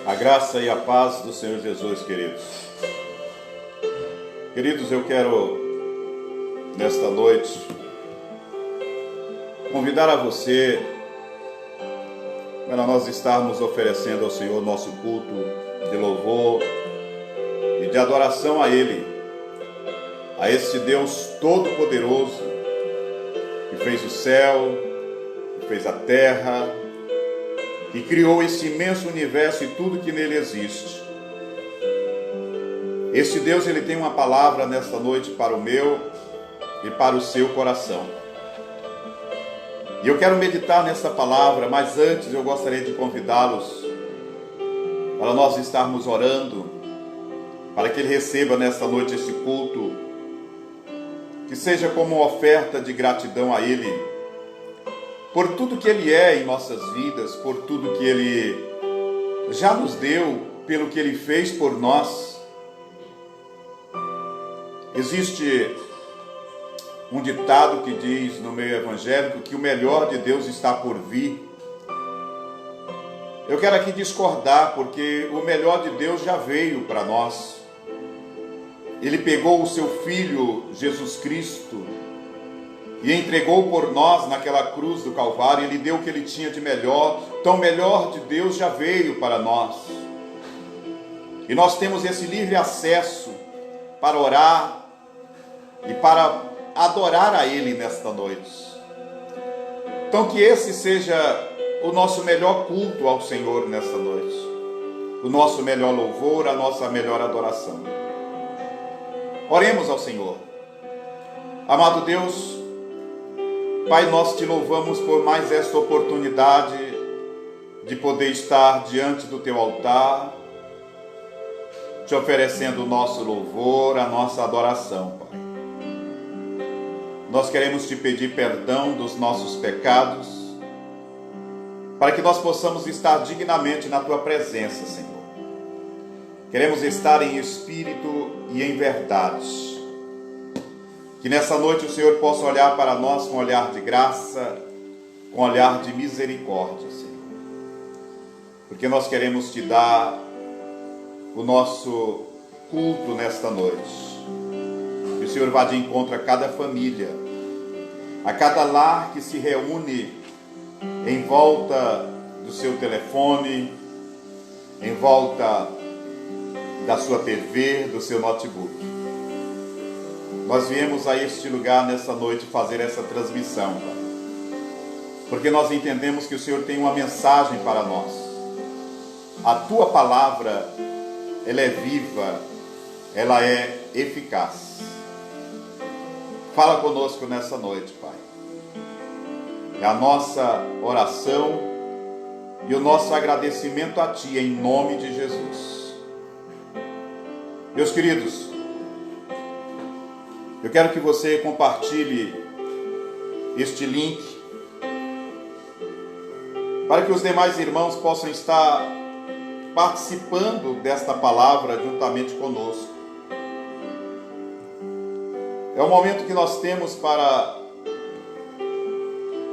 A graça e a paz do Senhor Jesus, queridos. Queridos, eu quero, nesta noite, convidar a você para nós estarmos oferecendo ao Senhor nosso culto de louvor e de adoração a Ele, a esse Deus Todo-Poderoso, que fez o céu, que fez a terra, que criou esse imenso universo e tudo que nele existe. Esse Deus, Ele tem uma palavra nesta noite para o meu e para o seu coração. E eu quero meditar nessa palavra, mas antes eu gostaria de convidá-los para nós estarmos orando, para que Ele receba nesta noite esse culto, que seja como uma oferta de gratidão a Ele, por tudo que Ele é em nossas vidas, por tudo que Ele já nos deu, pelo que Ele fez por nós. Existe um ditado que diz no meio evangélico que o melhor de Deus está por vir. Eu quero aqui discordar, porque o melhor de Deus já veio para nós. Ele pegou o seu Filho, Jesus Cristo, e entregou por nós naquela cruz do Calvário. Ele deu o que Ele tinha de melhor. Então o melhor de Deus já veio para nós. E nós temos esse livre acesso para orar e para adorar a Ele nesta noite. Então que esse seja o nosso melhor culto ao Senhor nesta noite. O nosso melhor louvor, a nossa melhor adoração. Oremos ao Senhor. Amado Deus, Pai, nós te louvamos por mais esta oportunidade de poder estar diante do teu altar, te oferecendo o nosso louvor, a nossa adoração, Pai. Nós queremos te pedir perdão dos nossos pecados, para que nós possamos estar dignamente na tua presença, Senhor. Queremos estar em espírito e em verdade. Que nessa noite o Senhor possa olhar para nós com olhar de graça, com olhar de misericórdia, Senhor. Porque nós queremos te dar o nosso culto nesta noite. Que o Senhor vá de encontro a cada família, a cada lar que se reúne em volta do seu telefone, em volta da sua TV, do seu notebook. Nós viemos a este lugar nessa noite fazer essa transmissão, Pai, porque nós entendemos que o Senhor tem uma mensagem para nós. A tua palavra, ela é viva, ela é eficaz. Fala conosco nessa noite, Pai. É a nossa oração e o nosso agradecimento a Ti, em nome de Jesus. Meus queridos, eu quero que você compartilhe este link para que os demais irmãos possam estar participando desta palavra juntamente conosco. É o momento que nós temos para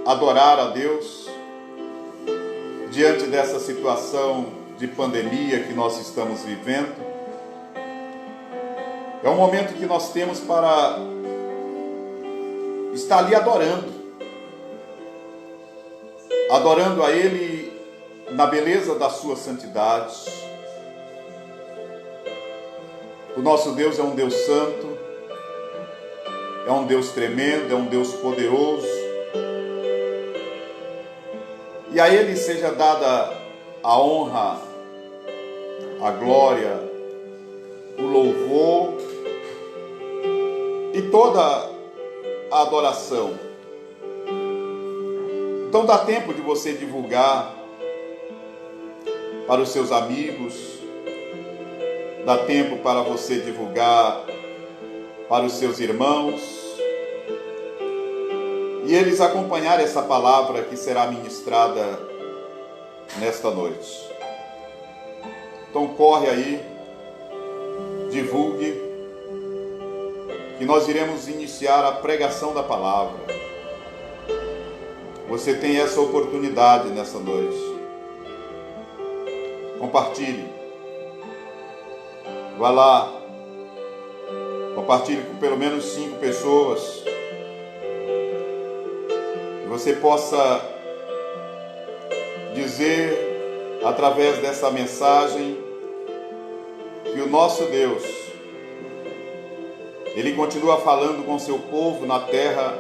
adorar a Deus diante dessa situação de pandemia que nós estamos vivendo. É um momento que nós temos para estar ali adorando a Ele na beleza da sua santidade. O nosso Deus é um Deus santo, é um Deus tremendo, é um Deus poderoso. E a Ele seja dada a honra, a glória, o louvor e toda a adoração. Então dá tempo de você divulgar para os seus amigos, dá tempo para você divulgar para os seus irmãos, e eles acompanhar essa palavra que será ministrada nesta noite. Então corre aí, divulgue, que nós iremos iniciar a pregação da palavra. Você tem essa oportunidade nessa noite. compartilhe. Vá lá, compartilhe com pelo menos 5 pessoas. Que você possa dizer, através dessa mensagem, que o nosso Deus, Ele continua falando com seu povo na terra,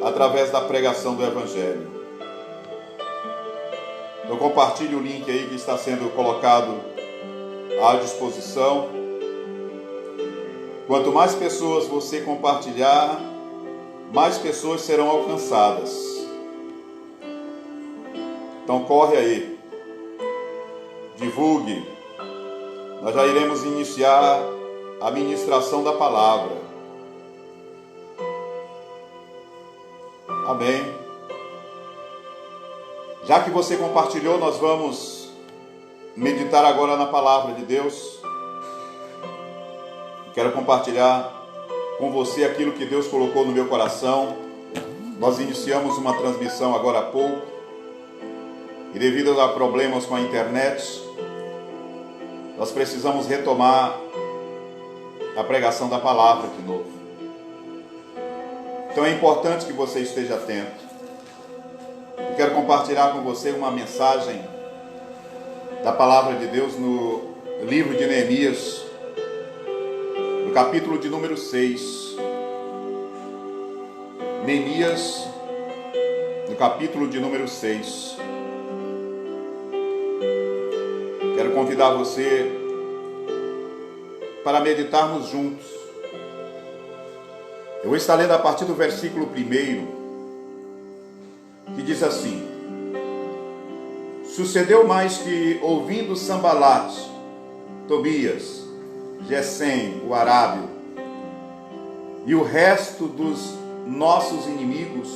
através da pregação do Evangelho. Então compartilhe o link aí que está sendo colocado à disposição. Quanto mais pessoas você compartilhar, mais pessoas serão alcançadas. Então corre aí, divulgue. Nós já iremos iniciar a ministração da palavra. Amém. Já que você compartilhou, nós vamos meditar agora na palavra de Deus. Quero compartilhar com você aquilo que Deus colocou no meu coração. Nós iniciamos uma transmissão agora há pouco, e devido a problemas com a internet, nós precisamos retomar a pregação da palavra de novo. Então é importante que você esteja atento. Eu quero compartilhar com você uma mensagem da palavra de Deus no livro de Neemias, no capítulo de número 6. Neemias, no capítulo de número 6. Quero convidar você para meditarmos juntos. Eu vou estar lendo a partir do versículo 1, que diz assim: Sucedeu mais que, ouvindo Sambalate, Tobias, Gesem, o arábio, e o resto dos nossos inimigos,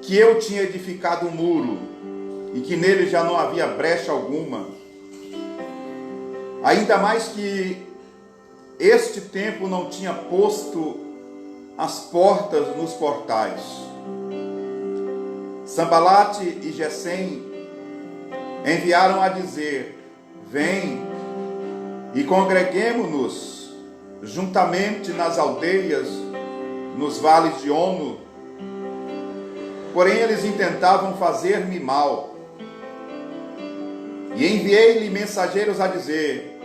que eu tinha edificado um muro, e que nele já não havia brecha alguma, ainda mais que este tempo não tinha posto as portas nos portais. Sambalate e Gesem enviaram a dizer: Vem e congreguemo-nos juntamente nas aldeias, nos vales de Ono. Porém eles intentavam fazer-me mal. E enviei-lhe mensageiros a dizer: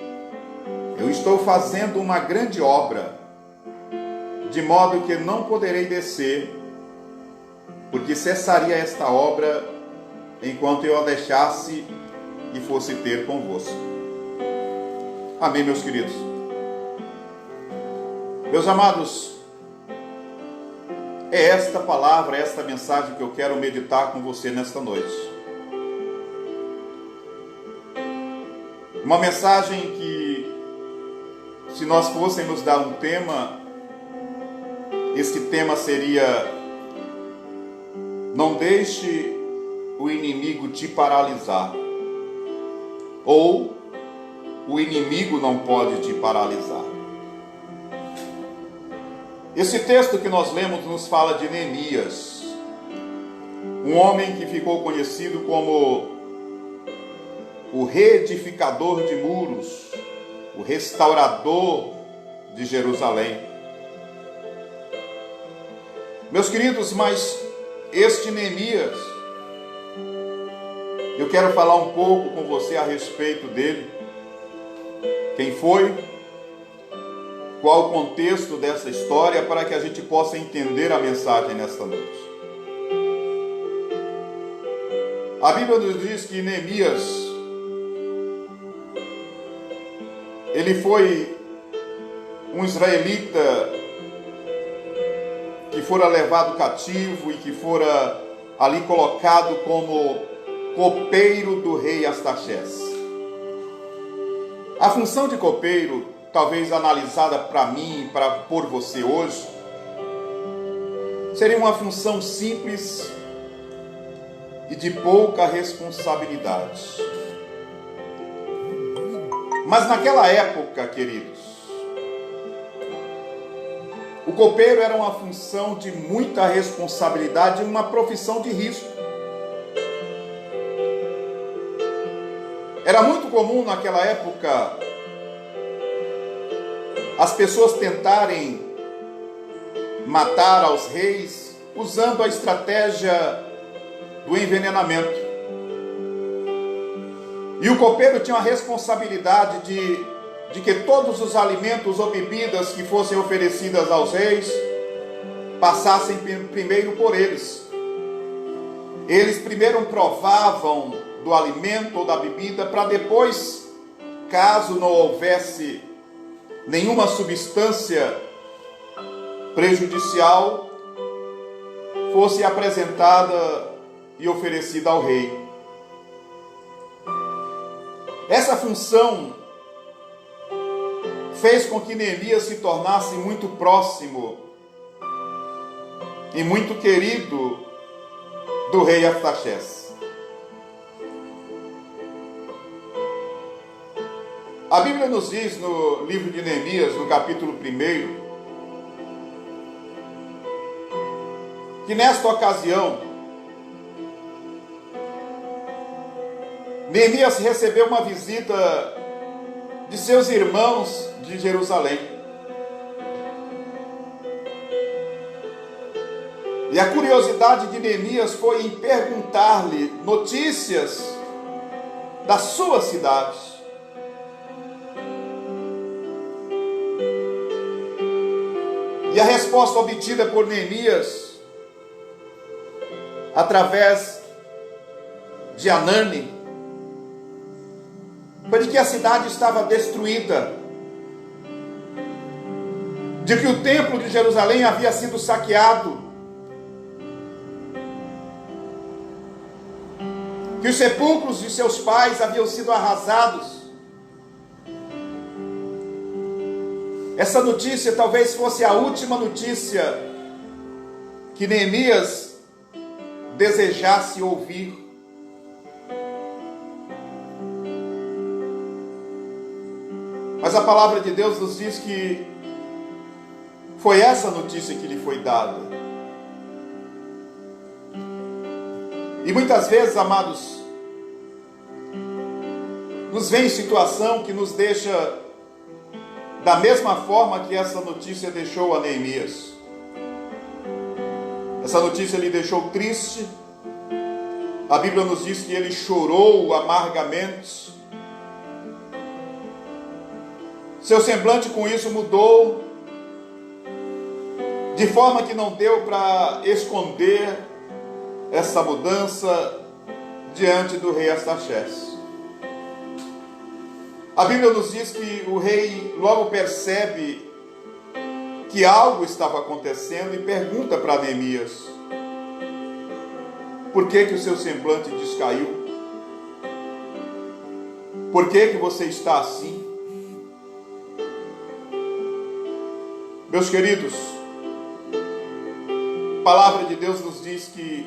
Eu estou fazendo uma grande obra, de modo que não poderei descer, porque cessaria esta obra enquanto eu a deixasse e fosse ter convosco. Amém, meus queridos. Meus amados, é esta palavra, esta mensagem que eu quero meditar com você nesta noite. Uma mensagem que, se nós fôssemos dar um tema, este tema seria: não deixe o inimigo te paralisar. Ou, o inimigo não pode te paralisar. Esse texto que nós lemos nos fala de Neemias, um homem que ficou conhecido como o reedificador de muros, o restaurador de Jerusalém. Meus queridos, mas este Neemias, eu quero falar um pouco com você a respeito dele. Quem foi? Qual o contexto dessa história, para que a gente possa entender a mensagem nesta noite. A Bíblia nos diz que Neemias, ele foi um israelita que fora levado cativo e que fora ali colocado como copeiro do rei Artaxerxes. A função de copeiro, talvez analisada para mim e por você hoje, seria uma função simples e de pouca responsabilidade. Mas naquela época, queridos, o copeiro era uma função de muita responsabilidade, uma profissão de risco. Era muito comum naquela época as pessoas tentarem matar aos reis usando a estratégia do envenenamento. E o copeiro tinha a responsabilidade de que todos os alimentos ou bebidas que fossem oferecidas aos reis passassem primeiro por eles. Eles primeiro provavam do alimento ou da bebida para depois, caso não houvesse nenhuma substância prejudicial, fosse apresentada e oferecida ao rei. Essa função fez com que Neemias se tornasse muito próximo e muito querido do rei Artaxerxes. A Bíblia nos diz no livro de Neemias, no capítulo 1, que nesta ocasião, Neemias recebeu uma visita de seus irmãos de Jerusalém. E a curiosidade de Neemias foi em perguntar-lhe notícias da sua cidade. E a resposta obtida por Neemias, através de Anani, foi de que a cidade estava destruída, de que o templo de Jerusalém havia sido saqueado, que os sepulcros de seus pais haviam sido arrasados. Essa notícia talvez fosse a última notícia que Neemias desejasse ouvir. Mas a palavra de Deus nos diz que foi essa notícia que lhe foi dada. E muitas vezes, amados, nos vem situação que nos deixa da mesma forma que essa notícia deixou a Neemias. Essa notícia lhe deixou triste. A Bíblia nos diz que ele chorou amargamente. Seu semblante com isso mudou, de forma que não deu para esconder essa mudança diante do rei Artaxerxes. A Bíblia nos diz que o rei logo percebe que algo estava acontecendo e pergunta para Neemias: por que o seu semblante descaiu? Por que você está assim? Meus queridos, a palavra de Deus nos diz que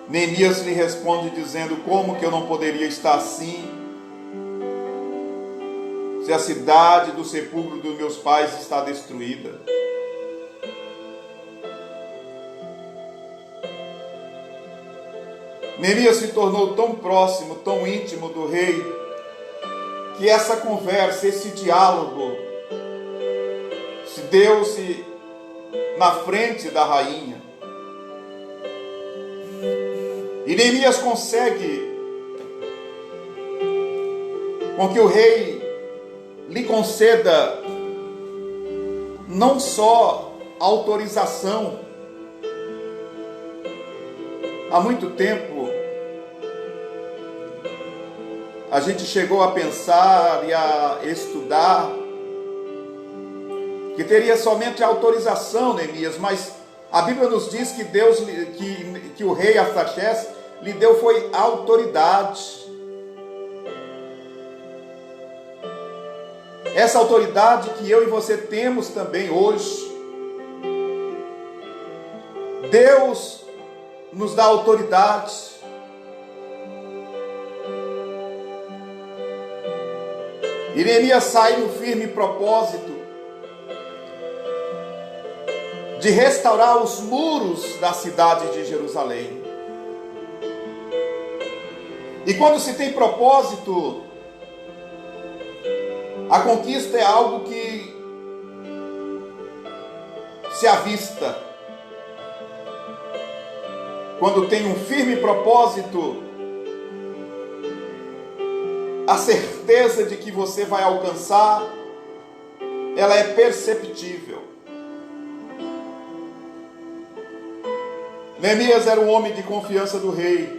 Neemias lhe responde dizendo: como que eu não poderia estar assim, se a cidade do sepulcro dos meus pais está destruída? Neemias se tornou tão próximo, tão íntimo do rei, que essa conversa, esse diálogo, se deu-se na frente da rainha. E Neemias consegue com que o rei lhe conceda não só autorização. Há muito tempo a gente chegou a pensar e a estudar que teria somente a autorização, Neemias, mas a Bíblia nos diz que Deus, que o rei Artaxerxes lhe deu foi autoridade. Essa autoridade que eu e você temos também hoje. Deus nos dá autoridade. E Neemias sai no firme propósito de restaurar os muros da cidade de Jerusalém. E quando se tem propósito, a conquista é algo que se avista. Quando tem um firme propósito, a certeza de que você vai alcançar, ela é perceptível. Neemias era um homem de confiança do rei.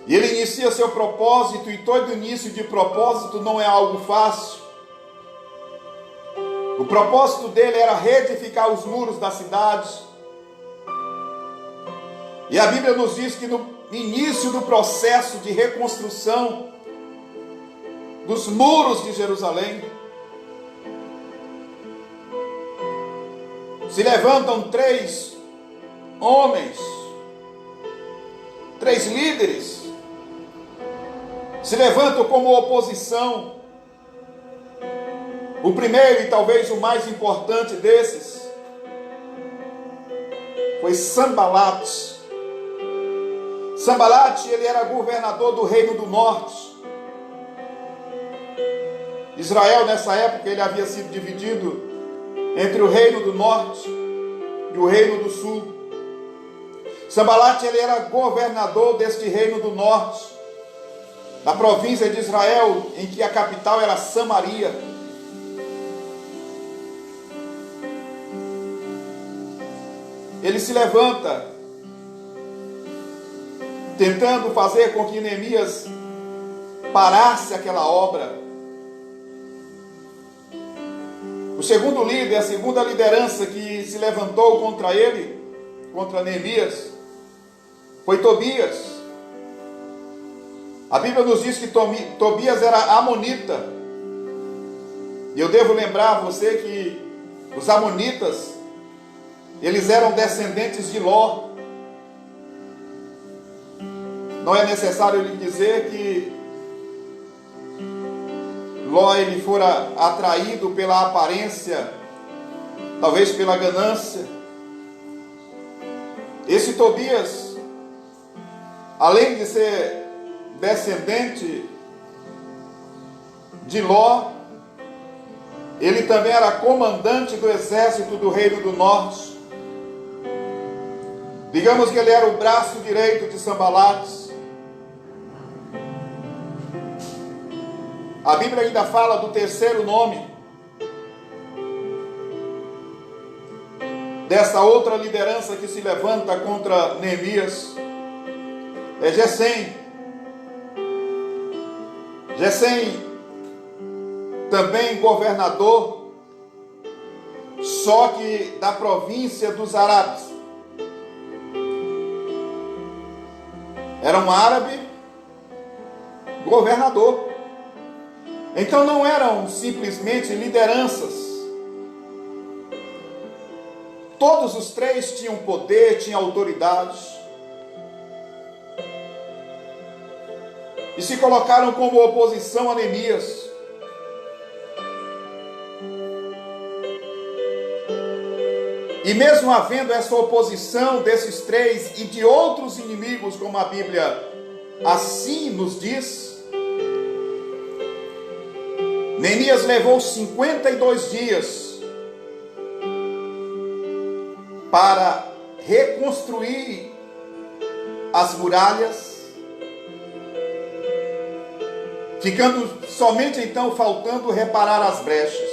E ele inicia seu propósito, e todo início de propósito não é algo fácil. O propósito dele era reedificar os muros da cidade. E a Bíblia nos diz que no início do processo de reconstrução dos muros de Jerusalém, se levantam 3 homens, 3 líderes, se levantam como oposição. O primeiro e talvez o mais importante desses foi Sanbalate. Sanbalate, ele era governador do reino do norte. Israel, nessa época, ele havia sido dividido entre o reino do norte e o reino do sul. Sanbalate, ele era governador deste reino do norte, da província de Israel, em que a capital era Samaria. Ele se levanta, tentando fazer com que Neemias parasse aquela obra. O segundo líder, a segunda liderança que se levantou contra ele, contra Neemias, foi Tobias. A Bíblia nos diz que Tobias era amonita. E eu devo lembrar a você que os amonitas, eles eram descendentes de Ló. Não é necessário lhe dizer que Ló, ele fora atraído pela aparência, talvez pela ganância. Esse Tobias, além de ser descendente de Ló, ele também era comandante do exército do reino do norte. Digamos que ele era o braço direito de Sanbalate. A Bíblia ainda fala do terceiro nome dessa outra liderança que se levanta contra Neemias. É Gesem. Gesem, também governador, só que da província dos árabes. Era um árabe governador. Então não eram simplesmente lideranças. Todos os 3 tinham poder, tinham autoridade. E se colocaram como oposição a Neemias. E mesmo havendo essa oposição desses 3 e de outros inimigos, como a Bíblia assim nos diz, Neemias levou 52 dias para reconstruir as muralhas, ficando somente então faltando reparar as brechas.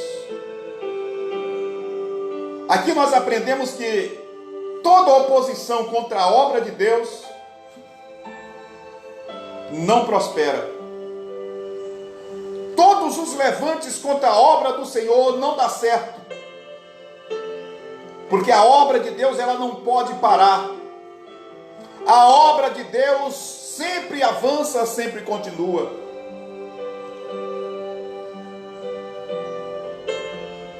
Aqui nós aprendemos que toda oposição contra a obra de Deus não prospera. Todos os levantes contra a obra do Senhor não dá certo. Porque a obra de Deus, ela não pode parar. A obra de Deus sempre avança, sempre continua.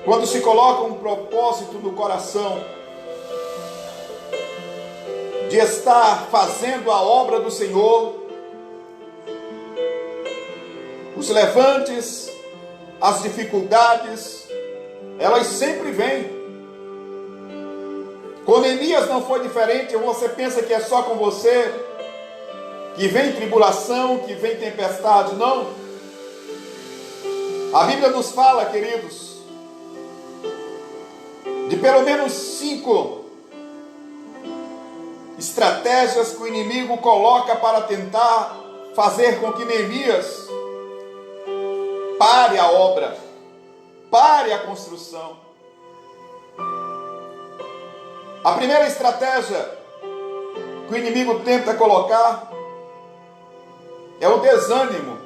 Quando se coloca um propósito no coração de estar fazendo a obra do Senhor, os levantes, as dificuldades, elas sempre vêm. Com Neemias não foi diferente. Você pensa que é só com você que vem tribulação, que vem tempestade? Não. A Bíblia nos fala, queridos, de pelo menos 5 estratégias que o inimigo coloca para tentar fazer com que Neemias pare a obra, pare a construção. A primeira estratégia que o inimigo tenta colocar é o desânimo.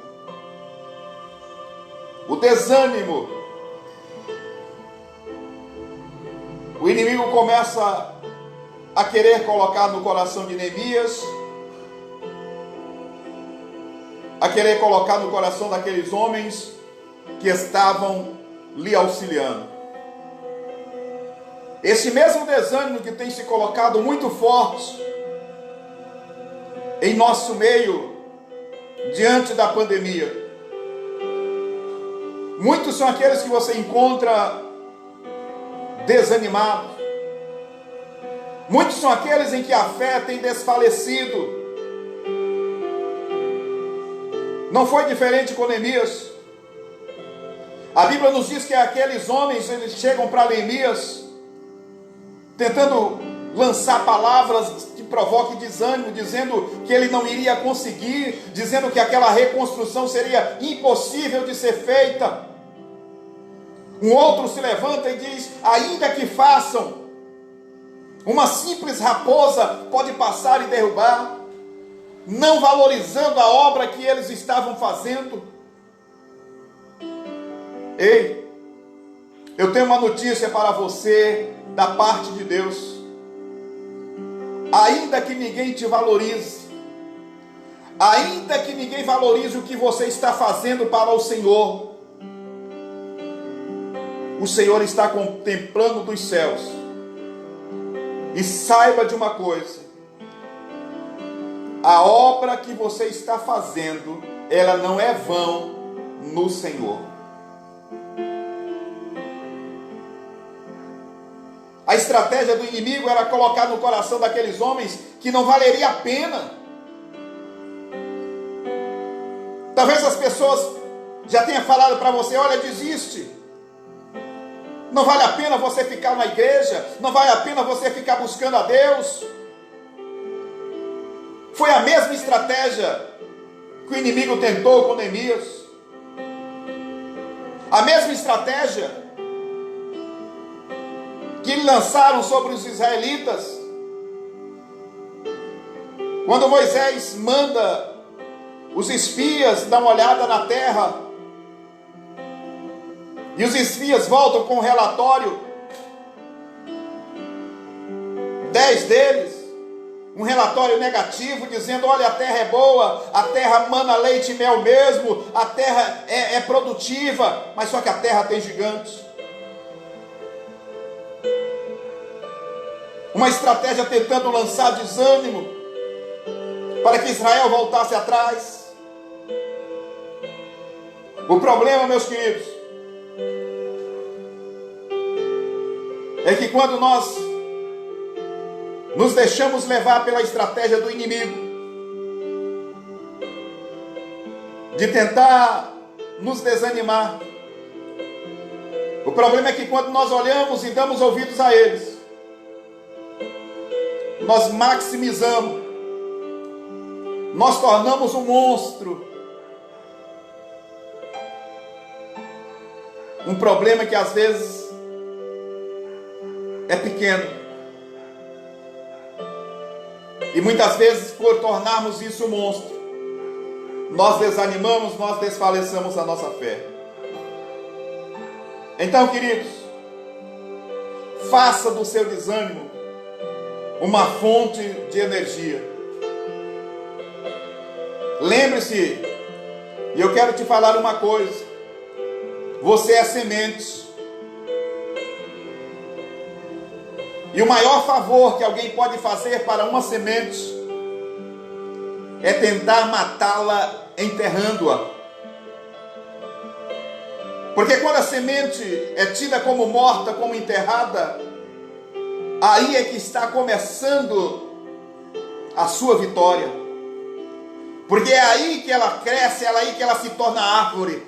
O desânimo. O inimigo começa a querer colocar no coração de Neemias, a querer colocar no coração daqueles homens que estavam lhe auxiliando. Esse mesmo desânimo que tem se colocado muito forte em nosso meio diante da pandemia. Muitos são aqueles que você encontra desanimados. Muitos são aqueles em que a fé tem desfalecido. Não foi diferente com Neemias. A Bíblia nos diz que aqueles homens, eles chegam para Neemias tentando lançar palavras que provoquem desânimo, dizendo que ele não iria conseguir, dizendo que aquela reconstrução seria impossível de ser feita. Um outro se levanta e diz: ainda que façam, uma simples raposa pode passar e derrubar, não valorizando a obra que eles estavam fazendo. Ei, eu tenho uma notícia para você da parte de Deus. Ainda que ninguém te valorize, ainda que ninguém valorize o que você está fazendo para o Senhor está contemplando dos céus. E saiba de uma coisa: a obra que você está fazendo, ela não é vão no Senhor. A estratégia do inimigo era colocar no coração daqueles homens que não valeria a pena. Talvez as pessoas já tenham falado para você: olha, desiste. Não vale a pena você ficar na igreja, não vale a pena você ficar buscando a Deus. Foi a mesma estratégia que o inimigo tentou com Neemias. A mesma estratégia que lançaram sobre os israelitas. Quando Moisés manda os espias dar uma olhada na terra, e os espias voltam com um relatório, 10 deles, um relatório negativo, dizendo: olha, a terra é boa, a terra mana leite e mel mesmo, a terra é produtiva, mas só que a terra tem gigantes. Uma estratégia tentando lançar desânimo, para que Israel voltasse atrás. O problema, meus queridos, é que quando nós nos deixamos levar pela estratégia do inimigo, de tentar nos desanimar, o problema é que quando nós olhamos e damos ouvidos a eles, nós maximizamos, nós tornamos um monstro. Um problema que às vezes é pequeno. E muitas vezes, por tornarmos isso um monstro, nós desanimamos, nós desfalecemos a nossa fé. Então, queridos, faça do seu desânimo uma fonte de energia. Lembre-se, e eu quero te falar uma coisa: você é semente. E o maior favor que alguém pode fazer para uma semente é tentar matá-la enterrando-a. Porque quando a semente é tida como morta, como enterrada, aí é que está começando a sua vitória. Porque é aí que ela cresce, é aí que ela se torna árvore.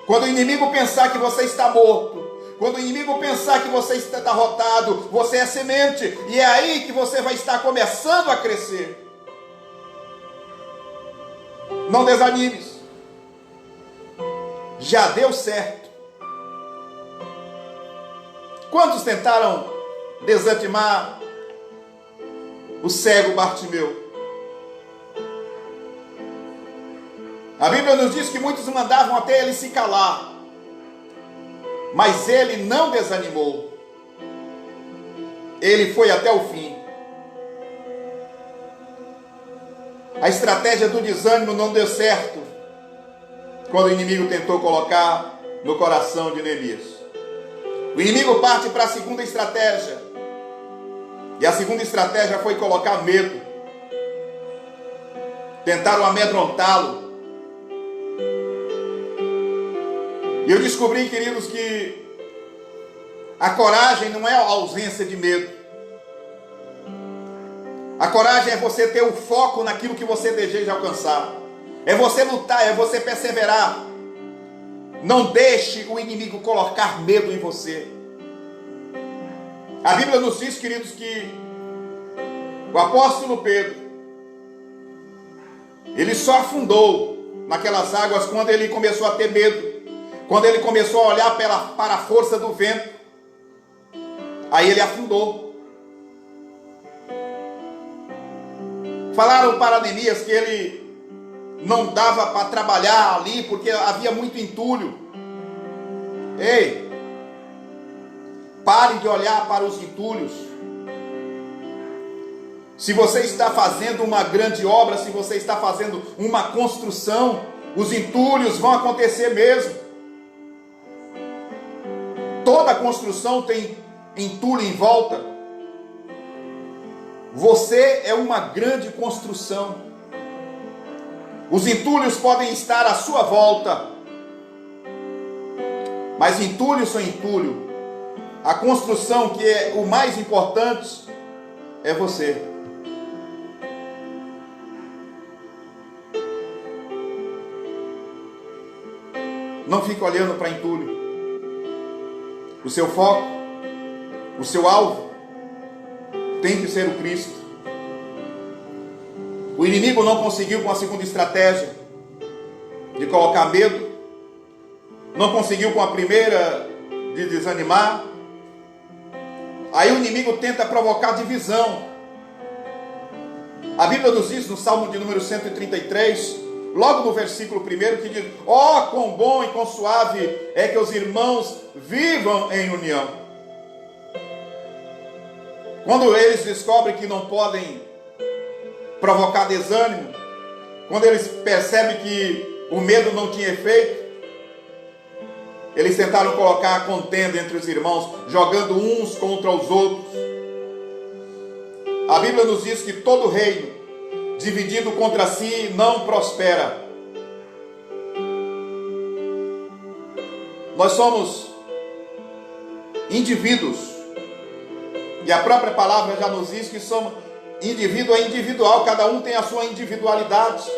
Quando o inimigo pensar que você está morto, quando o inimigo pensar que você está derrotado, você é semente, e é aí que você vai estar começando a crescer. Não desanimes. Já deu certo. Quantos tentaram desanimar o cego Bartimeu? A Bíblia nos diz que muitos mandavam até ele se calar, mas ele não desanimou. Ele foi até o fim. A estratégia do desânimo não deu certo quando o inimigo tentou colocar no coração de Neemias. O inimigo parte para a segunda estratégia. E a segunda estratégia foi colocar medo. Tentaram amedrontá-lo. E eu descobri, queridos, que a coragem não é a ausência de medo. A coragem é você ter o foco naquilo que você deseja alcançar. É você lutar, é você perseverar. Não deixe o inimigo colocar medo em você. A Bíblia nos diz, queridos, que o apóstolo Pedro, ele só afundou naquelas águas quando ele começou a ter medo. Quando ele começou a olhar para a força do vento. Aí ele afundou. Falaram para Neemias que ele não dava para trabalhar ali porque havia muito entulho. Ei, pare de olhar para os entulhos. Se você está fazendo uma grande obra, se você está fazendo uma construção, os entulhos vão acontecer mesmo. Toda construção tem entulho em volta. Você é uma grande construção. Os entulhos podem estar à sua volta, mas entulhos são entulho. A construção que é o mais importante é você. Não fique olhando para entulho. O seu foco, o seu alvo tem que ser o Cristo. O inimigo não conseguiu com a segunda estratégia de colocar medo, não conseguiu com a primeira de desanimar. Aí o inimigo tenta provocar divisão. A Bíblia nos diz no Salmo de número 133, logo no versículo 1, que diz: ó, quão bom e quão suave é que os irmãos vivam em união. Quando eles descobrem que não podem provocar desânimo, quando eles percebem que o medo não tinha efeito, eles tentaram colocar a contenda entre os irmãos, jogando uns contra os outros. A Bíblia nos diz que todo reino dividido contra si não prospera. Nós somos indivíduos, e a própria palavra já nos diz que somos indivíduo é individual, cada um tem a sua individualidade.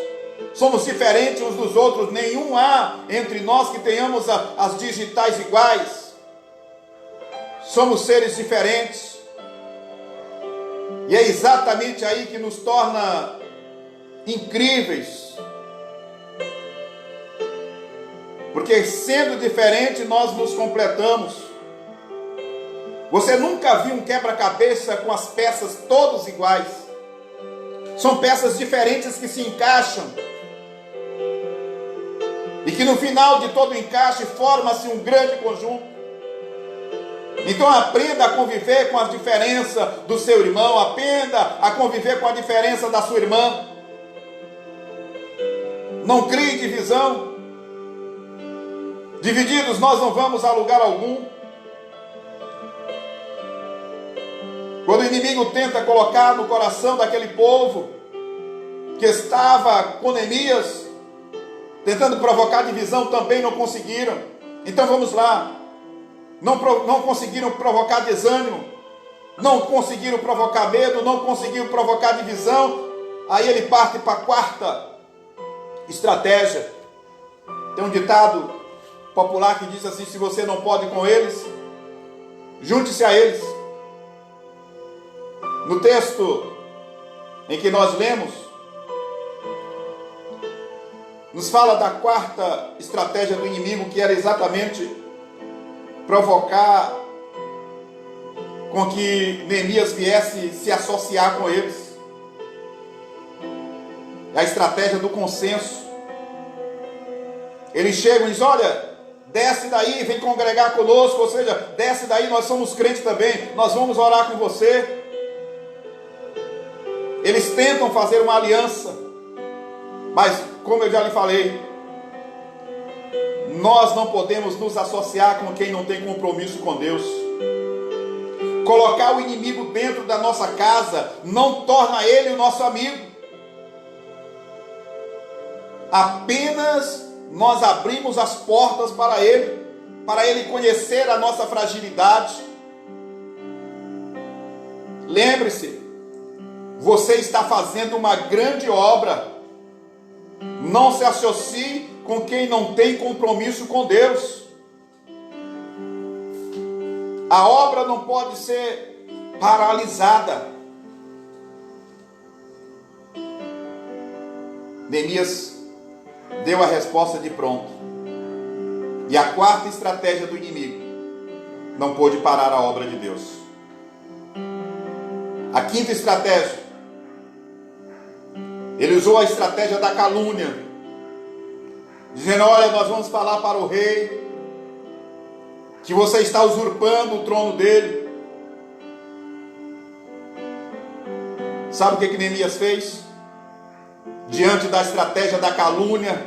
Somos diferentes uns dos outros, nenhum há entre nós que tenhamos as digitais iguais. Somos seres diferentes. E é exatamente aí que nos torna incríveis. Porque sendo diferente, nós nos completamos. Você nunca viu um quebra-cabeça com as peças todas iguais. São peças diferentes que se encaixam. E que no final de todo o encaixe forma-se um grande conjunto. Então aprenda a conviver com a diferença do seu irmão. Aprenda a conviver com a diferença da sua irmã. Não crie divisão. Divididos nós não vamos a lugar algum. Quando o inimigo tenta colocar no coração daquele povo que estava com Neemias, tentando provocar divisão, também não conseguiram. Então vamos lá. não conseguiram provocar desânimo, não conseguiram provocar medo, não conseguiram provocar divisão. Aí ele parte para a quarta estratégia. Tem um ditado popular que diz assim: se você não pode com eles, junte-se a eles. No texto em que nós lemos, nos fala da quarta estratégia do inimigo, que era exatamente provocar com que Neemias viesse se associar com eles. É a estratégia do consenso. Eles chegam e dizem: olha, desce daí, vem congregar conosco, ou seja, desce daí, nós somos crentes também, nós vamos orar com você. Eles tentam fazer uma aliança, mas como eu já lhe falei, nós não podemos nos associar com quem não tem compromisso com Deus. Colocar o inimigo dentro da nossa casa não torna ele o nosso amigo. Apenas nós abrimos as portas para ele conhecer a nossa fragilidade. Lembre-se, você está fazendo uma grande obra. Não se associe com quem não tem compromisso com Deus. A obra não pode ser paralisada. Neemias deu a resposta de pronto. E a quarta estratégia do inimigo não pôde parar a obra de Deus. A quinta estratégia, ele usou a estratégia da calúnia, dizendo: olha, nós vamos falar para o rei que você está usurpando o trono dele. Sabe o que Neemias fez? Diante da estratégia da calúnia,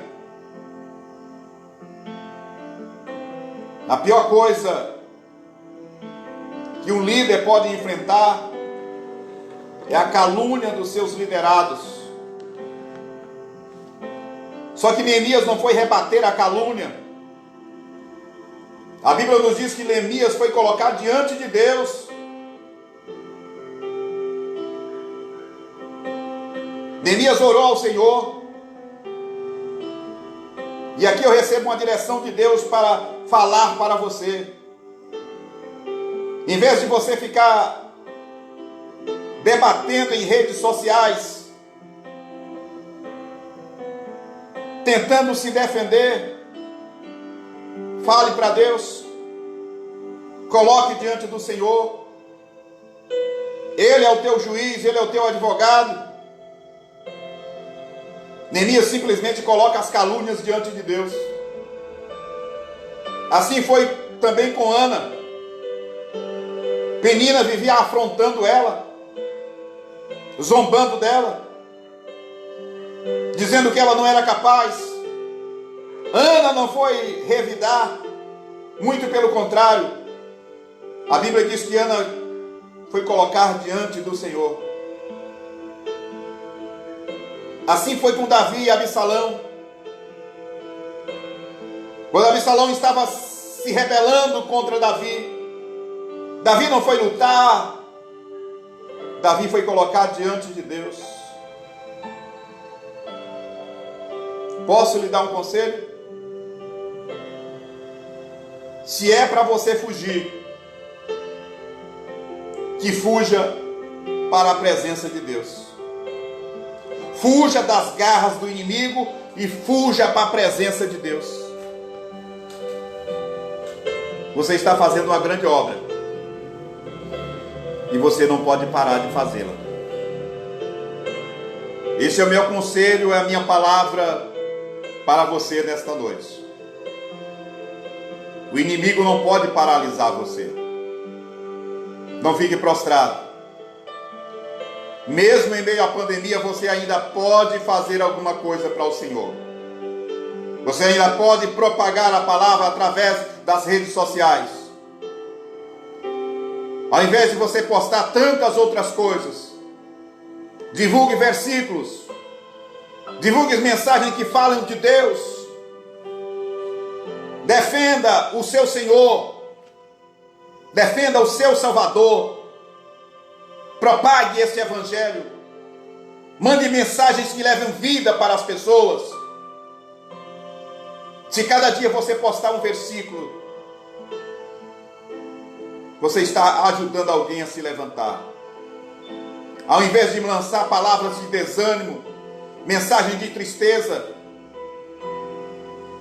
a pior coisa que um líder pode enfrentar é a calúnia dos seus liderados. Só que Neemias não foi rebater a calúnia. A Bíblia nos diz que Neemias foi colocado diante de Deus. Neemias orou ao Senhor. E aqui eu recebo uma direção de Deus para falar para você. Em vez de você ficar debatendo em redes sociais, tentando se defender, fale para Deus, coloque diante do Senhor. Ele é o teu juiz, Ele é o teu advogado. Neemias simplesmente coloca as calúnias diante de Deus. Assim foi também com Ana. Penina vivia afrontando ela, zombando dela, dizendo que ela não era capaz. Ana não foi revidar, muito pelo contrário. A Bíblia diz que Ana foi colocar diante do Senhor. Assim foi com Davi e Absalão. Quando Absalão estava se rebelando contra Davi, Davi não foi lutar, Davi foi colocar diante de Deus. Posso lhe dar um conselho? Se é para você fugir, que fuja para a presença de Deus. Fuja das garras do inimigo e fuja para a presença de Deus. Você está fazendo uma grande obra e você não pode parar de fazê-la. Esse é o meu conselho, é a minha palavra para você nesta noite. O inimigo não pode paralisar você. Não fique prostrado. Mesmo em meio à pandemia, você ainda pode fazer alguma coisa para o Senhor. Você ainda pode propagar a palavra através das redes sociais. Ao invés de você postar tantas outras coisas, divulgue versículos, divulgue mensagens que falam de Deus. Defenda o seu Senhor. defenda o seu Salvador, propague esse evangelho, mande mensagens que levem vida para as pessoas. Se cada dia você postar um versículo, você está ajudando alguém a se levantar. Ao invés de lançar palavras de desânimo, mensagens de tristeza,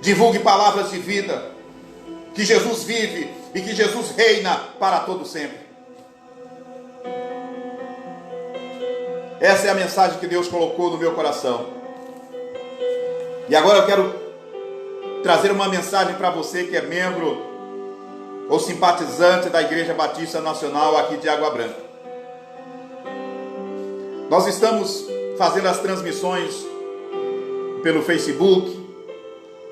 divulgue palavras de vida, que Jesus vive e que Jesus reina para todo sempre. Essa é a mensagem que Deus colocou no meu coração. E agora eu quero trazer uma mensagem para você que é membro ou simpatizante da Igreja Batista Nacional aqui de Água Branca. Nós estamos fazendo as transmissões pelo Facebook,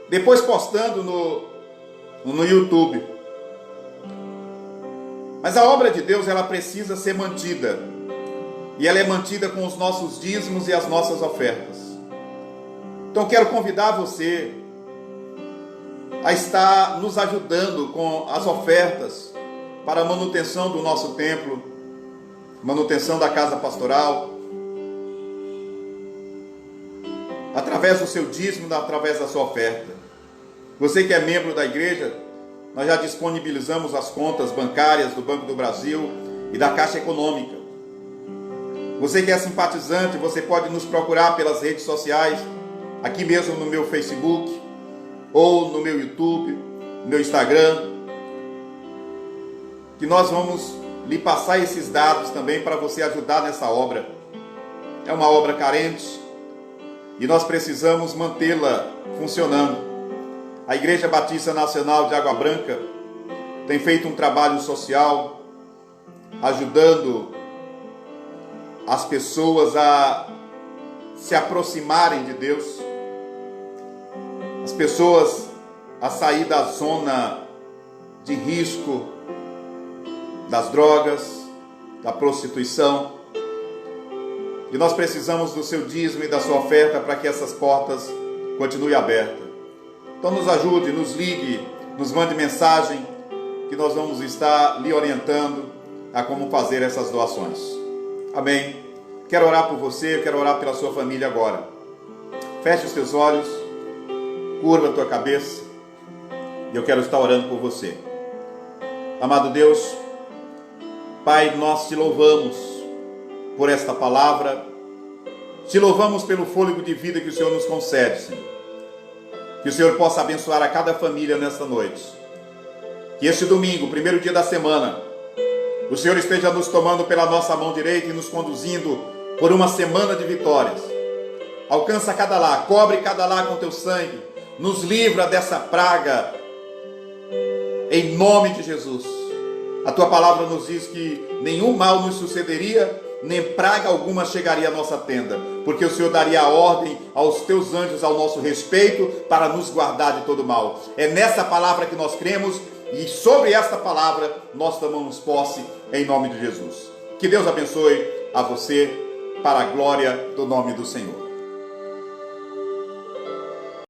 depois postando no YouTube. Mas a obra de Deus, ela precisa ser mantida. E ela é mantida com os nossos dízimos e as nossas ofertas. Então quero convidar você a estar nos ajudando com as ofertas para a manutenção do nosso templo, manutenção da casa pastoral, através do seu dízimo, através da sua oferta. Você que é membro da igreja, nós já disponibilizamos as contas bancárias do Banco do Brasil e da Caixa Econômica. Você que é simpatizante, você pode nos procurar pelas redes sociais, aqui mesmo no meu Facebook, ou no meu YouTube, no meu Instagram, que nós vamos lhe passar esses dados também para você ajudar nessa obra. É uma obra carente e nós precisamos mantê-la funcionando. A Igreja Batista Nacional de Água Branca tem feito um trabalho social, ajudando as pessoas a se aproximarem de Deus, as pessoas a sair da zona de risco das drogas, da prostituição. E nós precisamos do seu dízimo e da sua oferta para que essas portas continuem abertas. Então nos ajude, nos ligue, nos mande mensagem, que nós vamos estar lhe orientando a como fazer essas doações. Amém? Quero orar por você, quero orar pela sua família agora. Feche os teus olhos, curva a tua cabeça, e eu quero estar orando por você. Amado Deus, Pai, nós te louvamos por esta palavra, te louvamos pelo fôlego de vida que o Senhor nos concede, Senhor. Que o Senhor possa abençoar a cada família nesta noite. Que este domingo, primeiro dia da semana, o Senhor esteja nos tomando pela nossa mão direita e nos conduzindo por uma semana de vitórias. Alcança cada lar, cobre cada lar com teu sangue, nos livra dessa praga, em nome de Jesus. A tua palavra nos diz que nenhum mal nos sucederia, nem praga alguma chegaria à nossa tenda, porque o Senhor daria a ordem aos teus anjos ao nosso respeito para nos guardar de todo mal. É nessa palavra que nós cremos e sobre esta palavra nós tomamos posse em nome de Jesus. Que Deus abençoe a você para a glória do nome do Senhor.